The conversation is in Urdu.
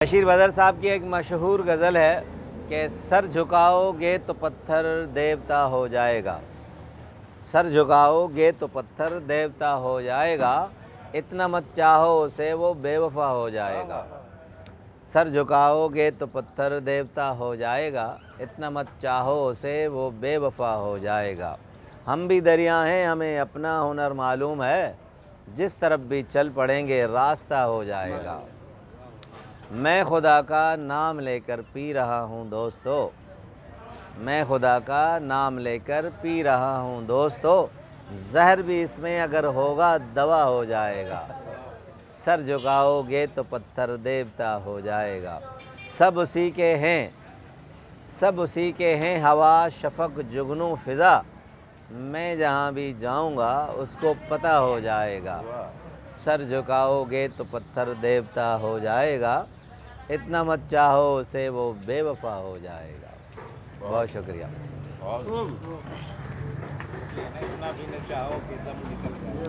بشیر بدر صاحب کی ایک مشہور غزل ہے کہ سر جھکاؤ گے تو پتھر دیوتا ہو جائے گا، سر جھکاؤ گے تو پتھر دیوتا ہو جائے گا، اتنا مت چاہو اسے وہ بے وفا ہو جائے گا۔ سر جھکاؤ گے تو پتھر دیوتا ہو جائے گا، اتنا مت چاہو اسے وہ بے وفا ہو جائے گا۔ ہم بھی دریا ہیں ہمیں اپنا ہنر معلوم ہے، جس طرف بھی چل پڑیں گے راستہ ہو جائے گا۔ میں خدا کا نام لے کر پی رہا ہوں دوستو، میں خدا کا نام لے کر پی رہا ہوں دوستو، زہر بھی اس میں اگر ہوگا دوا ہو جائے گا۔ سر جھکاؤ گے تو پتھر دیوتا ہو جائے گا۔ سب اسی کے ہیں، سب اسی کے ہیں، ہوا شفق جگنو فضا، میں جہاں بھی جاؤں گا اس کو پتہ ہو جائے گا۔ سر جھکاؤ گے تو پتھر دیوتا ہو جائے گا، اتنا مت چاہو اسے وہ بے وفا ہو جائے گا۔ بہت شکریہ۔ اتنا بھی نہ چاہو کہ دم نکل جائے۔